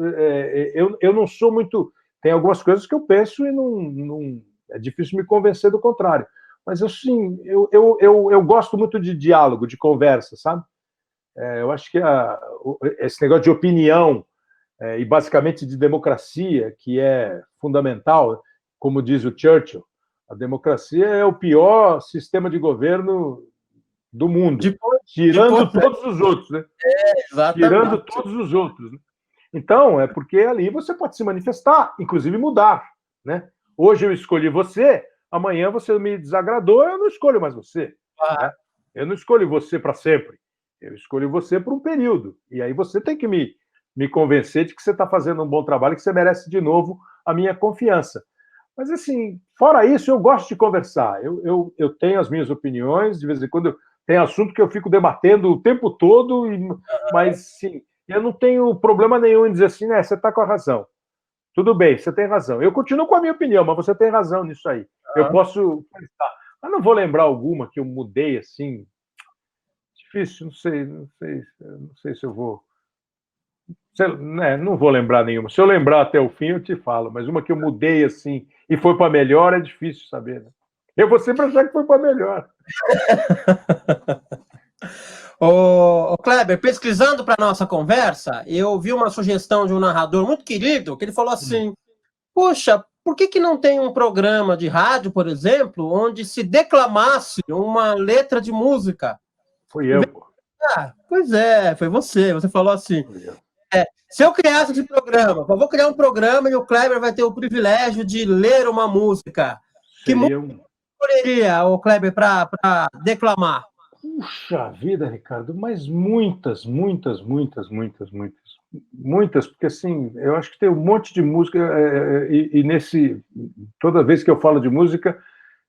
Eu não sou muito... Tem algumas coisas que eu penso e não é difícil me convencer do contrário. Mas eu gosto muito de diálogo, de conversa, sabe? Eu acho que esse negócio de opinião e basicamente de democracia, que é fundamental, como diz o Churchill, a democracia é o pior sistema de governo do mundo, tirando todos os outros, né? Exatamente. Tirando todos os outros. Né? Então, é porque ali você pode se manifestar, inclusive mudar, né? Hoje eu escolhi você, amanhã você me desagradou, eu não escolho mais você. Né? Eu não escolho você para sempre. Eu escolho você por um período. E aí você tem que me convencer de que você está fazendo um bom trabalho, que você merece de novo a minha confiança. Mas, assim, fora isso, eu gosto de conversar. Eu tenho as minhas opiniões, de vez em quando tem assunto que eu fico debatendo o tempo todo, mas, sim, eu não tenho problema nenhum em dizer assim, você está com a razão. Tudo bem, você tem razão. Eu continuo com a minha opinião, mas você tem razão nisso aí. Eu posso pensar. Mas não vou lembrar alguma que eu mudei assim. Difícil, não sei se eu vou. Não vou lembrar nenhuma. Se eu lembrar até o fim, eu te falo. Mas uma que eu mudei assim e foi para melhor é difícil saber. Né? Eu vou sempre achar que foi para melhor. Ô, Kleber, pesquisando para nossa conversa, eu vi uma sugestão de um narrador muito querido, que ele falou assim, poxa, por que não tem um programa de rádio, por exemplo, onde se declamasse uma letra de música? Fui eu. Pois é, foi você. Você falou assim, se eu criasse esse programa, eu vou criar um programa e o Kleber vai ter o privilégio de ler uma música. Que música escolheria o Kleber para declamar? Puxa vida, Ricardo, mas muitas, porque assim, eu acho que tem um monte de música toda vez que eu falo de música,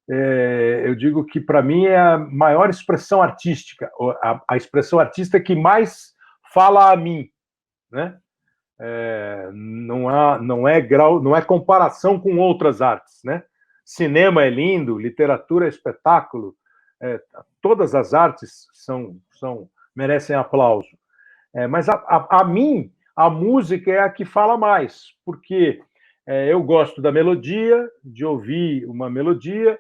eu digo que para mim é a maior expressão artística, a expressão artística que mais fala a mim, né? Não é comparação com outras artes, né? Cinema é lindo, literatura é espetáculo, todas as artes merecem aplauso. Mas a mim, a música é a que fala mais, porque eu gosto da melodia, de ouvir uma melodia,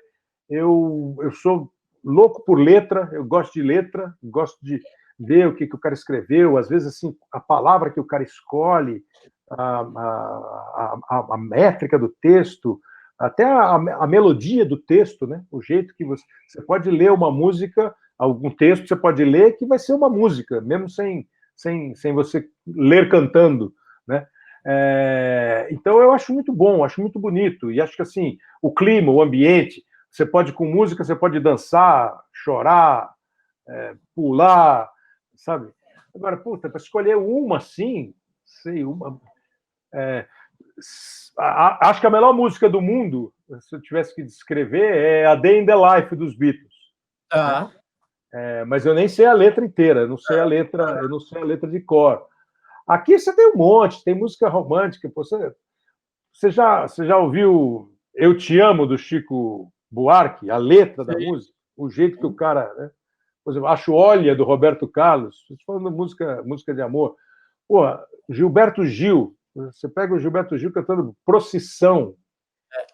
eu sou louco por letra, eu gosto de letra, gosto de ver o que o cara escreveu, às vezes assim, a palavra que o cara escolhe, a métrica do texto, até a melodia do texto, né? O jeito que você pode ler uma música algum texto que você pode ler que vai ser uma música, mesmo sem você ler cantando, né? Então eu acho muito bom, acho muito bonito, e acho que assim, o clima, o ambiente, você pode com música, você pode dançar, chorar, pular, sabe? Agora, puta, para escolher uma assim, sei, uma. Acho que a melhor música do mundo, se eu tivesse que descrever, é A Day in the Life dos Beatles. Ah. Né? Mas eu nem sei a letra inteira, eu não sei a letra de cor. Aqui você tem um monte, tem música romântica. Você já ouviu Eu Te Amo, do Chico Buarque, a letra da música, o jeito que o cara. Né? Por exemplo, Acho Olha, do Roberto Carlos, falando música de amor. Pô, Gilberto Gil, você pega o Gilberto Gil cantando Procissão.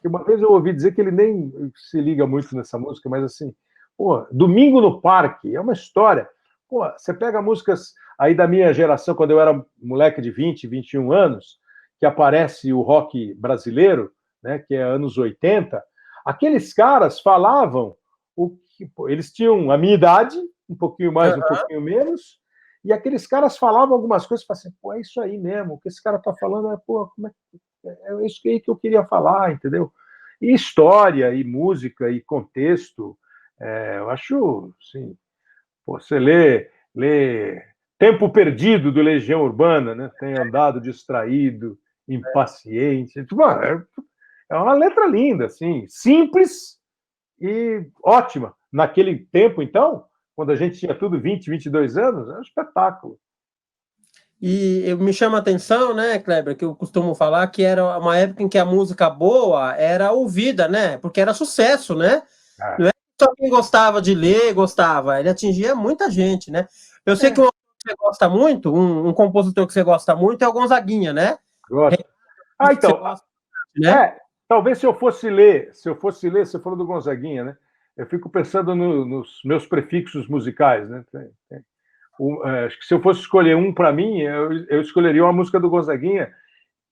Uma vez eu ouvi dizer que ele nem se liga muito nessa música, mas assim, pô, Domingo no Parque, é uma história. Pô, você pega músicas aí da minha geração, quando eu era moleque de 20, 21 anos, que aparece o rock brasileiro, né, que é anos 80, aqueles caras falavam eles tinham a minha idade, um pouquinho mais, um pouquinho menos, e aqueles caras falavam algumas coisas, e assim, pô, é isso aí mesmo, o que esse cara tá falando é isso aí que eu queria falar, entendeu? E história, e música, e contexto, eu acho, assim, você lê Tempo Perdido, do Legião Urbana, né? Tem andado distraído, impaciente. É uma letra linda, assim, simples e ótima. Naquele tempo, então, quando a gente tinha tudo 20, 22 anos, era um espetáculo. E me chama a atenção, né, Kleber, que eu costumo falar que era uma época em que a música boa era ouvida, né? Porque era sucesso, né? Não é só quem gostava de ler, gostava. Ele atingia muita gente, né? Eu sei que um autor que você gosta muito, um compositor que você gosta muito é o Gonzaguinha, né? Gosto. Então, gosta, né? Talvez se eu fosse ler, você falou do Gonzaguinha, né? Eu fico pensando nos meus prefixos musicais, né? Acho que se eu fosse escolher um para mim, eu escolheria uma música do Gonzaguinha,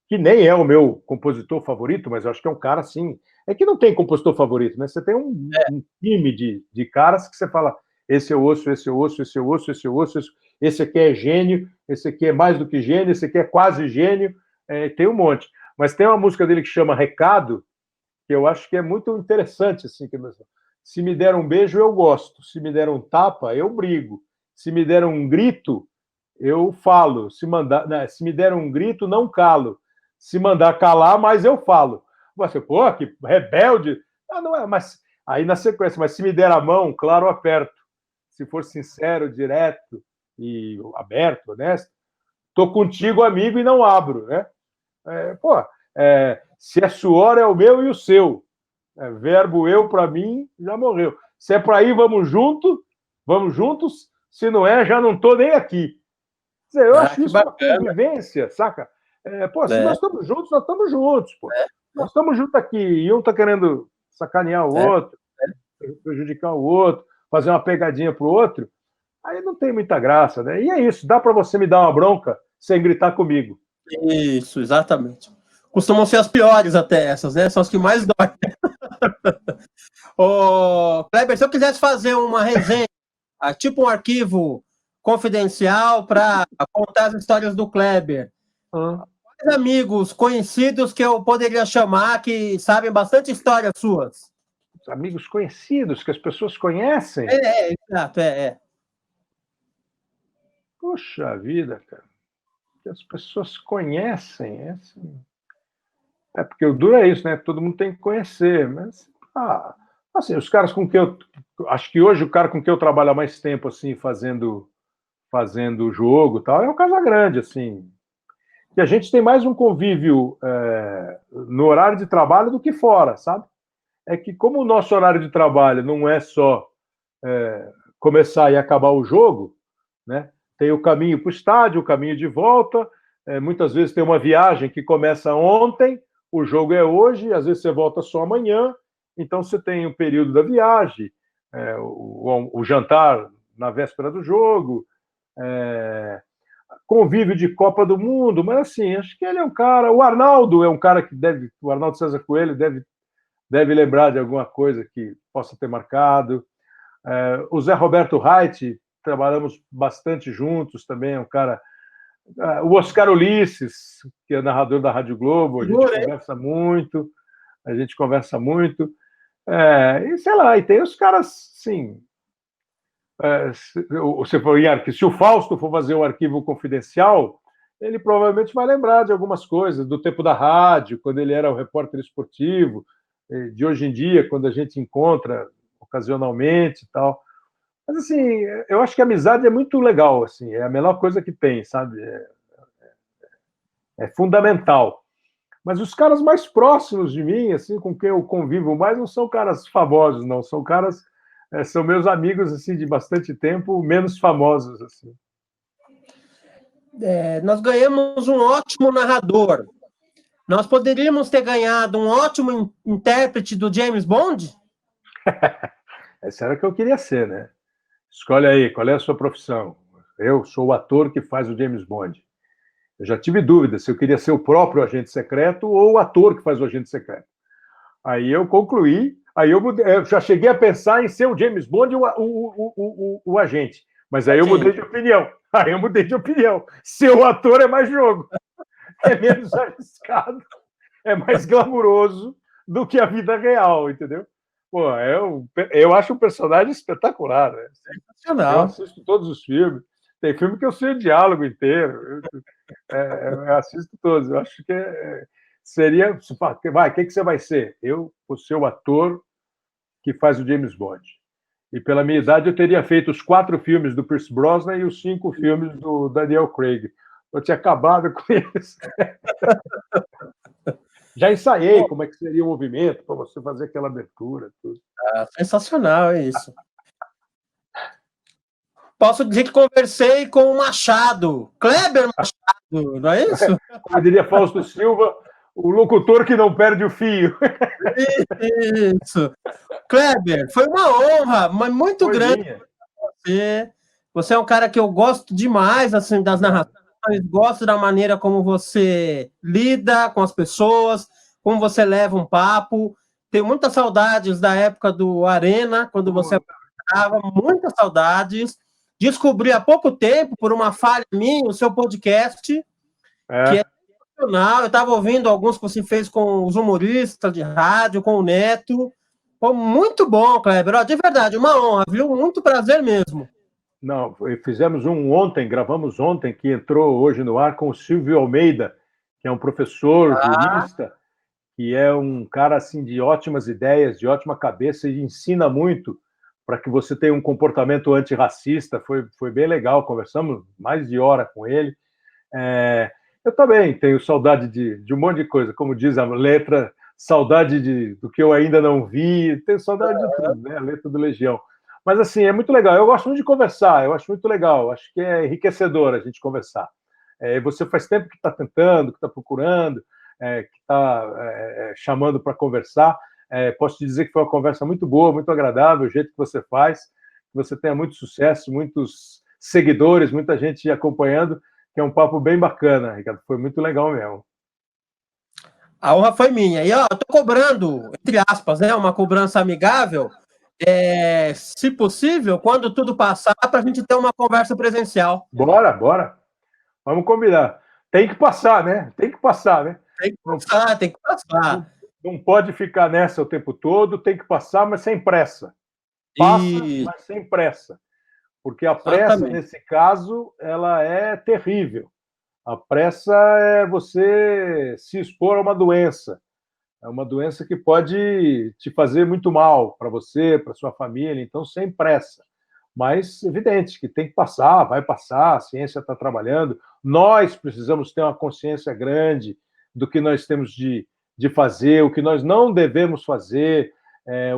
que nem é o meu compositor favorito, mas eu acho que é um cara assim. É que não tem compositor favorito, né? Você tem um time de caras que você fala: esse eu ouço, esse eu ouço, esse eu ouço, esse eu ouço, esse aqui é gênio, esse aqui é mais do que gênio, esse aqui é quase gênio, tem um monte. Mas tem uma música dele que chama Recado, que eu acho que é muito interessante, assim, que se me der um beijo, eu gosto. Se me der um tapa, eu brigo. Se me der um grito, eu falo. Se me der um grito, não calo. Se mandar calar, mas eu falo. Você, pô, que rebelde. Não é, mas aí na sequência, mas se me der a mão, claro, eu aperto. Se for sincero, direto e aberto, honesto, tô contigo, amigo, e não abro, né? Se é suor, é o meu e o seu. Verbo eu, para mim, já morreu. Se é para ir, vamos juntos. Se não é, já não estou nem aqui. Quer dizer, eu acho isso uma convivência, saca? Se nós estamos juntos, nós estamos juntos. Pô. Nós estamos juntos aqui e um está querendo sacanear o outro, prejudicar o outro, fazer uma pegadinha pro outro. Aí não tem muita graça, né? E é isso, dá para você me dar uma bronca sem gritar comigo. Isso, exatamente. Costumam ser as piores até essas, né? São as que mais dói. Ô, Kleber, se eu quisesse fazer uma resenha, tipo um arquivo confidencial para contar as histórias do Kleber, quais amigos conhecidos que eu poderia chamar que sabem bastante histórias suas? Amigos conhecidos, que as pessoas conhecem? Exato, Puxa vida, cara. Que as pessoas conhecem. Porque o duro é isso, né? Todo mundo tem que conhecer. Mas, assim, os caras com quem eu... Acho que hoje o cara com quem eu trabalho há mais tempo, assim, fazendo jogo e tal, é o Casagrande, assim. E a gente tem mais um convívio no horário de trabalho do que fora, sabe? É que como o nosso horário de trabalho não é só começar e acabar o jogo, né? Tem o caminho para o estádio, o caminho de volta, muitas vezes tem uma viagem que começa ontem, o jogo é hoje, às vezes você volta só amanhã, então você tem o período da viagem, o jantar na véspera do jogo, convívio de Copa do Mundo, mas assim, acho que ele é um cara... O Arnaldo é um cara que o Arnaldo César Coelho deve lembrar de alguma coisa que possa ter marcado. O Zé Roberto Reit, trabalhamos bastante juntos também, é um cara... O Oscar Ulisses, que é narrador da Rádio Globo, a gente conversa muito. E sei lá, e tem os caras, sim... se o Fausto for fazer um arquivo confidencial, ele provavelmente vai lembrar de algumas coisas, do tempo da rádio, quando ele era o repórter esportivo, de hoje em dia, quando a gente encontra ocasionalmente e tal. Mas, assim, eu acho que a amizade é muito legal, assim, é a melhor coisa que tem, sabe? É fundamental. Mas os caras mais próximos de mim, assim, com quem eu convivo mais, não são caras famosos, não. São caras... são meus amigos, assim, de bastante tempo, menos famosos, assim. Nós ganhamos um ótimo narrador. Nós poderíamos ter ganhado um ótimo intérprete do James Bond? Essa era o que eu queria ser, né? Escolhe aí, qual é a sua profissão? Eu sou o ator que faz o James Bond. Eu já tive dúvida se eu queria ser o próprio agente secreto ou o ator que faz o agente secreto. Aí eu concluí, eu já cheguei a pensar em ser o James Bond e o agente. Mas aí eu mudei de opinião. Ser o ator é mais jogo. É menos arriscado. É mais glamuroso do que a vida real, entendeu? Pô, eu acho o personagem espetacular, né? Sensacional. Eu assisto todos os filmes. Tem filme que eu sei o diálogo inteiro. Eu assisto todos. Eu acho que seria... Vai, o que você vai ser? Eu vou ser o ator que faz o James Bond. E pela minha idade, eu teria feito os 4 filmes do Pierce Brosnan e os 5 filmes do Daniel Craig. Eu tinha acabado com eles. Já ensaiei como é que seria o movimento para você fazer aquela abertura. Tudo. Sensacional, é isso. Posso dizer que conversei com o Machado, Kleber Machado, não é isso? Como diria Fausto Silva, o locutor que não perde o fio. Isso. Kleber, foi uma honra, mas muito grande você. Você é um cara que eu gosto demais, assim, das narrações, gosto da maneira como você lida com as pessoas, como você leva um papo. Tenho muitas saudades da época do Arena, quando você apresentava, muitas saudades. Descobri há pouco tempo, por uma falha minha, o seu podcast, que é sensacional. Eu estava ouvindo alguns que você fez com os humoristas de rádio, com o Neto. Foi muito bom, Kleber. De verdade, uma honra, viu? Muito prazer mesmo. Não, fizemos gravamos ontem, que entrou hoje no ar com o Silvio Almeida, que é um professor jurista, que é um cara assim de ótimas ideias, de ótima cabeça e ensina muito para que você tenha um comportamento antirracista. Foi bem legal, conversamos mais de hora com ele. Eu também tenho saudade de um monte de coisa, como diz a letra, saudade do que eu ainda não vi, tenho saudade de tudo, né? A letra do Legião. Mas, assim, é muito legal. Eu gosto muito de conversar, eu acho muito legal. Acho que é enriquecedor a gente conversar. Você faz tempo que está tentando, que está procurando, que está chamando para conversar. Posso te dizer que foi uma conversa muito boa, muito agradável, o jeito que você faz, que você tenha muito sucesso, muitos seguidores, muita gente acompanhando, que é um papo bem bacana, Ricardo. Foi muito legal mesmo. A honra foi minha. E, eu tô cobrando, entre aspas, né, uma cobrança amigável, se possível, quando tudo passar, para a gente ter uma conversa presencial. Bora. Vamos combinar. Tem que passar, né? Tem que passar. Não pode ficar nessa o tempo todo, tem que passar, mas sem pressa. Passa, mas sem pressa. Porque a pressa, nesse caso, ela é terrível. A pressa é você se expor a uma doença. É uma doença que pode te fazer muito mal para você, para sua família, então sem pressa. Mas evidente que tem que passar, vai passar, a ciência está trabalhando. Nós precisamos ter uma consciência grande do que nós temos de fazer, o que nós não devemos fazer,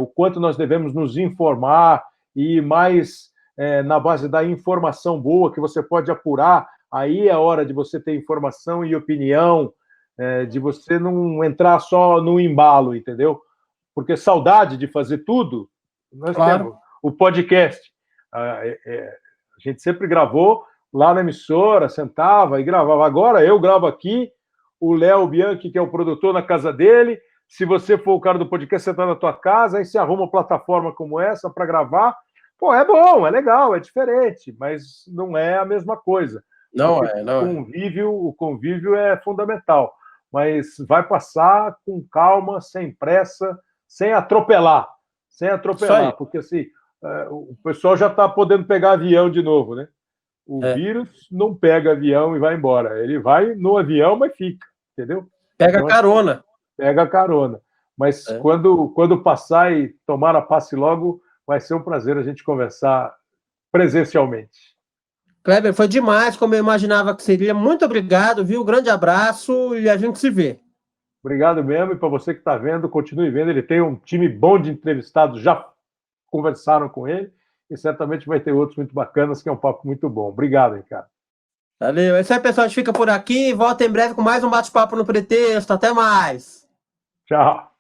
o quanto nós devemos nos informar e mais na base da informação boa que você pode apurar. Aí é a hora de você ter informação e opinião, de você não entrar só no embalo, entendeu? Porque saudade de fazer tudo, nós temos. O podcast, a gente sempre gravou lá na emissora, sentava e gravava. Agora eu gravo aqui, o Léo Bianchi, que é o produtor, na casa dele. Se você for o cara do podcast, você está na tua casa, aí você arruma uma plataforma como essa para gravar. Pô, é bom, é legal, é diferente, mas não é a mesma coisa. Não Porque é, não o convívio é fundamental, mas vai passar com calma, sem pressa, sem atropelar, porque assim, o pessoal já está podendo pegar avião de novo, né? O vírus não pega avião e vai embora, ele vai no avião, mas fica, entendeu? Pega carona. Pega carona. Mas quando passar e tomara passe logo, vai ser um prazer a gente conversar presencialmente. Kleber, foi demais, como eu imaginava que seria. Muito obrigado, viu? Grande abraço e a gente se vê. Obrigado mesmo, e para você que está vendo, continue vendo. Ele tem um time bom de entrevistados, já conversaram com ele, e certamente vai ter outros muito bacanas, que é um papo muito bom. Obrigado, Ricardo. Valeu. É isso aí, pessoal. A gente fica por aqui. Volta em breve com mais um bate-papo no Pretexto. Até mais. Tchau.